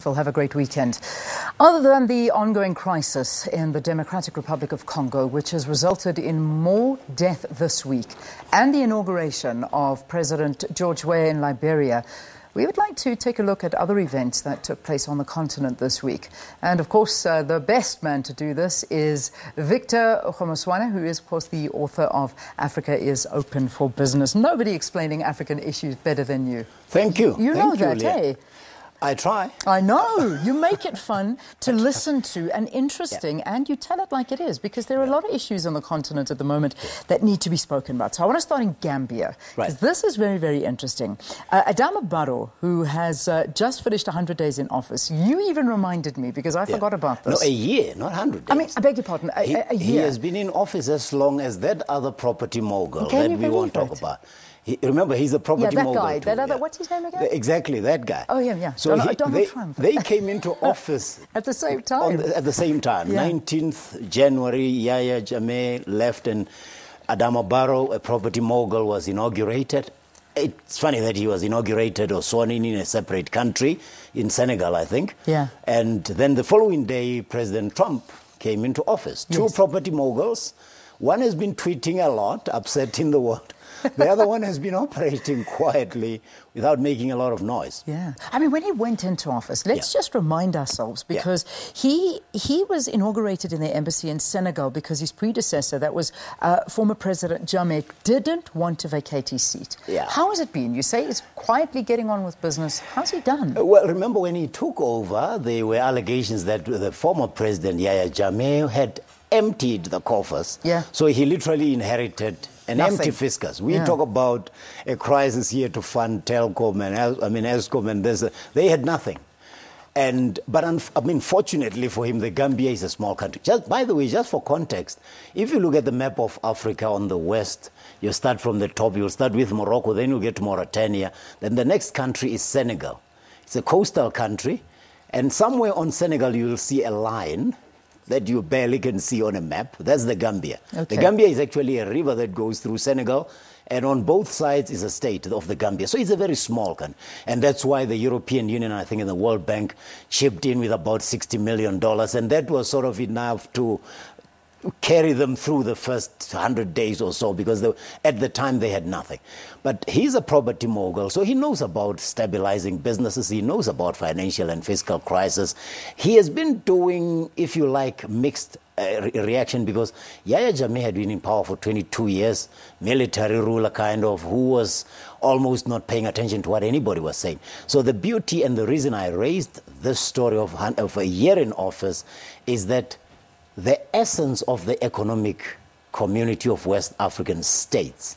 Have a great weekend. Other than the ongoing crisis in the Democratic Republic of Congo, which has resulted in more death this week, and the inauguration of President George Weah in Liberia, we would like to take a look at other events that took place on the continent this week. And of course, the best man to do this is Victor Kgomoeswana, who is, of course, the author of Africa is Open for Business. Nobody explaining African issues better than you. Thank you. You know that, eh? I try. I know. You make it fun to listen to and interesting, and you tell it like it is, because there are a lot of issues on the continent at the moment that need to be spoken about. So I want to start in Gambia, because this is very, very interesting. Adama Barrow, who has just finished 100 days in office, you even reminded me, because I forgot about this. No, a year, not 100 days. I mean, I beg your pardon, a year. He has been in office as long as that other property mogul that we won't talk about. Remember, he's a property mogul. That guy, what's his name again? Exactly, that guy. Oh, yeah. So Donald Trump. They came into office at the same time. At the same time. 19th January, Yahya Jammeh left and Adama Barrow, a property mogul, was inaugurated. It's funny that he was inaugurated or sworn in a separate country, in Senegal, I think. Yeah. And then the following day, President Trump came into office. Two property moguls. One has been tweeting a lot, upsetting the world. The other one has been operating quietly without making a lot of noise. Yeah. I mean, when he went into office, let's just remind ourselves, because he was inaugurated in the embassy in Senegal because his predecessor, that was former President Jammeh, didn't want to vacate his seat. Yeah. How has it been? You say he's quietly getting on with business. How's he done? Well, remember when he took over, there were allegations that the former President Yahya Jammeh had emptied the coffers. Yeah. So he literally inherited an empty fiscus. We talk about a crisis here to fund Telcom and Eskom, and they had nothing. But fortunately for him, the Gambia is a small country. By the way, just for context, if you look at the map of Africa on the west, you start from the top, you'll start with Morocco, then you'll get to Mauritania, then the next country is Senegal. It's a coastal country, and somewhere on Senegal you'll see a line that you barely can see on a map. That's the Gambia. Okay. The Gambia is actually a river that goes through Senegal, and on both sides is a state of the Gambia. So it's a very small country. And that's why the European Union, I think, and the World Bank chipped in with about $60 million, and that was sort of enough to carry them through the first 100 days or so, because at the time they had nothing. But he's a property mogul, so he knows about stabilizing businesses. He knows about financial and fiscal crisis. He has been doing, if you like, mixed reaction, because Yahya Jammeh had been in power for 22 years, military ruler kind of, who was almost not paying attention to what anybody was saying. So the beauty and the reason I raised this story of a year in office is that the essence of the economic community of West African states,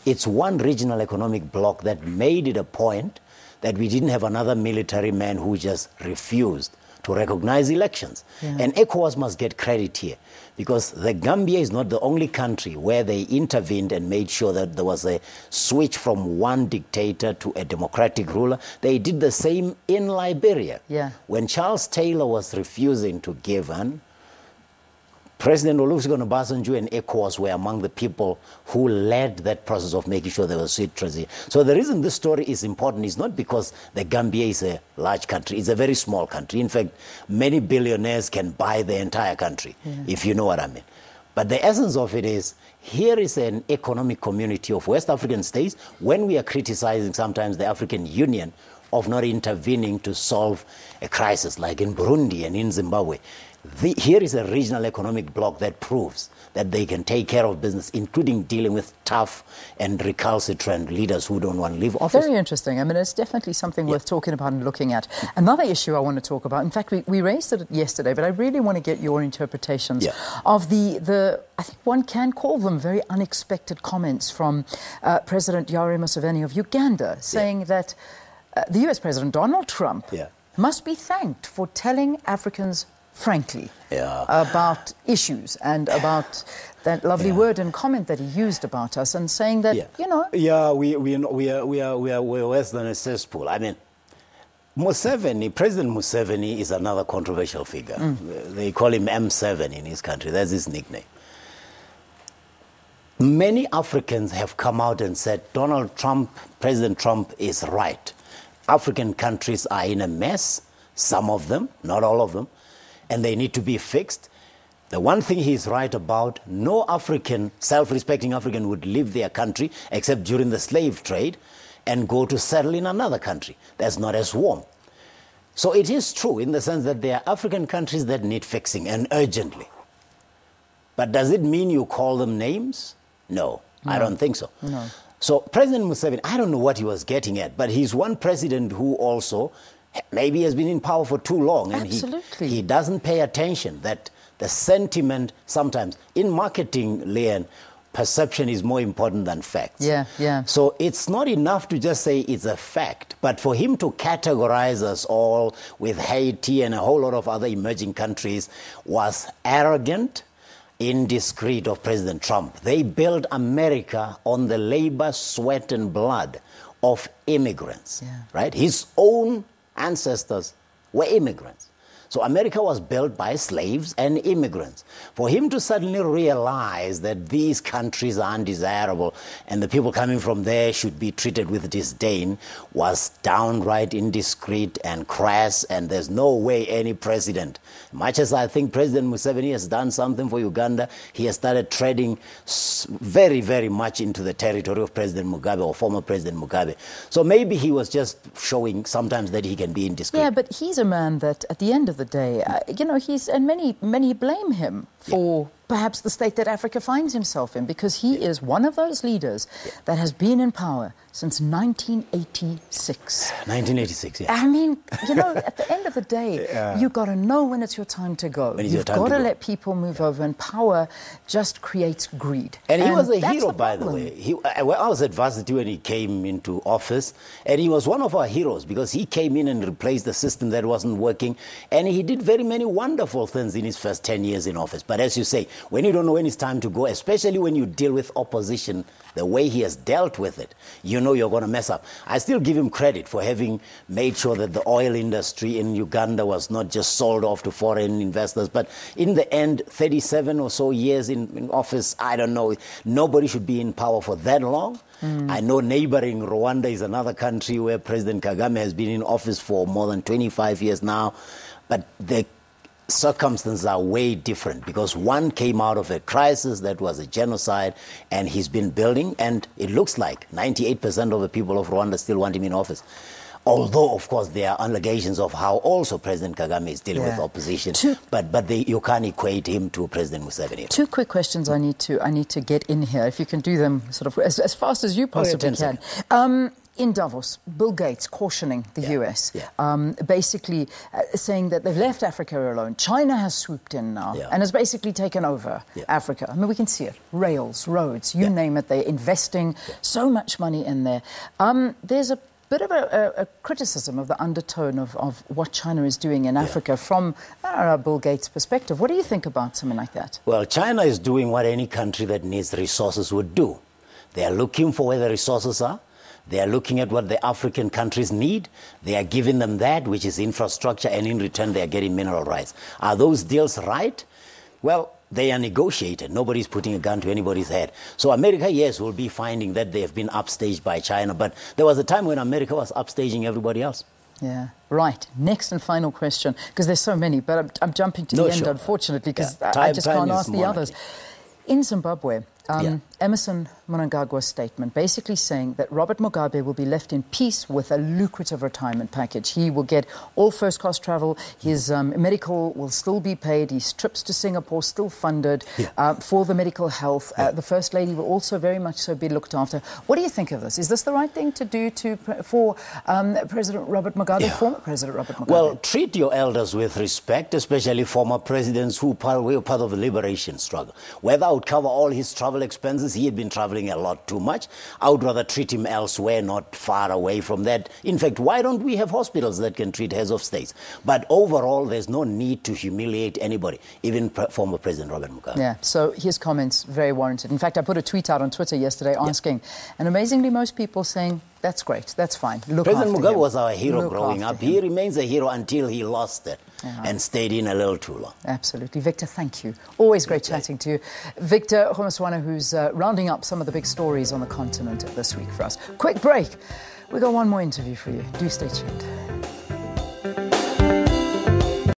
it's one regional economic bloc that made it a point that we didn't have another military man who just refused to recognize elections. And ECOWAS must get credit here, because the Gambia is not the only country where they intervened and made sure that there was a switch from one dictator to a democratic ruler. They did the same in Liberia. When Charles Taylor was refusing to give in, President Olusegun Obasanjo and ECOWAS were among the people who led that process of making sure there was sweet transition. So the reason this story is important is not because the Gambia is a large country. It's a very small country. In fact, many billionaires can buy the entire country, if you know what I mean. But the essence of it is, here is an economic community of West African states. When we are criticizing sometimes the African Union of not intervening to solve a crisis like in Burundi and in Zimbabwe, here is a regional economic bloc that proves that they can take care of business, including dealing with tough and recalcitrant leaders who don't want to leave office. Very interesting. I mean, it's definitely something worth talking about and looking at. Another issue I want to talk about, in fact, we raised it yesterday, but I really want to get your interpretations of the I think one can call them very unexpected comments from President Yoweri Museveni of Uganda, saying that the US President Donald Trump must be thanked for telling Africans frankly about issues and about that lovely word and comment that he used about us, and saying that, you know... we're worse than a cesspool. I mean, President Museveni is another controversial figure. They call him M7 in his country. That's his nickname. Many Africans have come out and said, President Trump is right. African countries are in a mess. some of them, not all of them, and they need to be fixed. The one thing he's right about, no African, self-respecting African would leave their country except during the slave trade and go to settle in another country that's not as warm. So it is true in the sense that there are African countries that need fixing, and urgently. But does it mean you call them names? No, I don't think so. No. So President Museveni, I don't know what he was getting at, but he's one president who also maybe has been in power for too long. And he doesn't pay attention that the sentiment sometimes in marketing, Leanne, perception is more important than facts. Yeah, yeah. So it's not enough to just say it's a fact, but for him to categorize us all with Haiti and a whole lot of other emerging countries was arrogant, indiscreet of President Trump. They built America on the labor, sweat, and blood of immigrants, right? His own ancestors were immigrants. So America was built by slaves and immigrants. For him to suddenly realize that these countries are undesirable and the people coming from there should be treated with disdain was downright indiscreet and crass, and there's no way any president, much as I think President Museveni has done something for Uganda, he has started treading very, very much into the territory of President Mugabe or former President Mugabe. So maybe he was just showing sometimes that he can be indiscreet. Yeah, but he's a man that at the end of the day, and many blame him for perhaps the state that Africa finds himself in, because he is one of those leaders that has been in power since 1986. 1986, yeah. I mean, at the end of the day, you've got to know when it's your time to go. You've got to let people move over, and power just creates greed. And he was a hero, by the way. I was at varsity when he came into office, and he was one of our heroes because he came in and replaced the system that wasn't working, and he did very many wonderful things in his first 10 years in office. But as you say, when you don't know when it's time to go, especially when you deal with opposition the way he has dealt with it, you know you're going to mess up. I still give him credit for having made sure that the oil industry in Uganda was not just sold off to foreign investors, but in the end, 37 or so years in office, I don't know, nobody should be in power for that long. I know neighboring Rwanda is another country where President Kagame has been in office for more than 25 years now, but the circumstances are way different because one came out of a crisis that was a genocide, and he's been building, and it looks like 98% of the people of Rwanda still want him in office. Although, of course, there are allegations of how also President Kagame is dealing with opposition, but you can't equate him to President Museveni. Two quick questions I need to get in here, if you can do them sort of as fast as you possibly can. In Davos, Bill Gates cautioning the US, basically saying that they've left Africa alone. China has swooped in now and has basically taken over Africa. I mean, we can see it. Rails, roads, you name it. They're investing so much money in there. There's a bit of a criticism of the undertone of what China is doing in Africa from Bill Gates' perspective. What do you think about something like that? Well, China is doing what any country that needs resources would do. They are looking for where the resources are. They are looking at what the African countries need. They are giving them that, which is infrastructure, and in return they are getting mineral rights. Are those deals right? Well, they are negotiated. Nobody's putting a gun to anybody's head. So America, yes, will be finding that they have been upstaged by China, but there was a time when America was upstaging everybody else. Yeah, right. Next and final question, because there's so many, but I'm jumping to the end, unfortunately, because I just can't ask the others. In Zimbabwe, Emerson Mnangagwa's statement basically saying that Robert Mugabe will be left in peace with a lucrative retirement package. He will get all first-class travel. His medical will still be paid. His trips to Singapore still funded for the medical health. The First Lady will also very much so be looked after. What do you think of this? Is this the right thing to do for President Robert Mugabe, former President Robert Mugabe? Well, treat your elders with respect, especially former presidents who were part of the liberation struggle. Whether I would cover all his travel expenses, he had been traveling a lot too much. I would rather treat him elsewhere, not far away from that. In fact, why don't we have hospitals that can treat heads of states? But overall, there's no need to humiliate anybody, even former President Robert Mugabe. Yeah, so his comments, very warranted. In fact, I put a tweet out on Twitter yesterday asking, and amazingly most people saying, that's great, that's fine. President Mugabe was our hero growing up. He remains a hero until he lost it and stayed in a little too long. Absolutely. Victor, thank you. Always great chatting to you. Victor Kgomoeswana, who's rounding up some of the big stories on the continent this week for us. Quick break. We've got one more interview for you. Do stay tuned.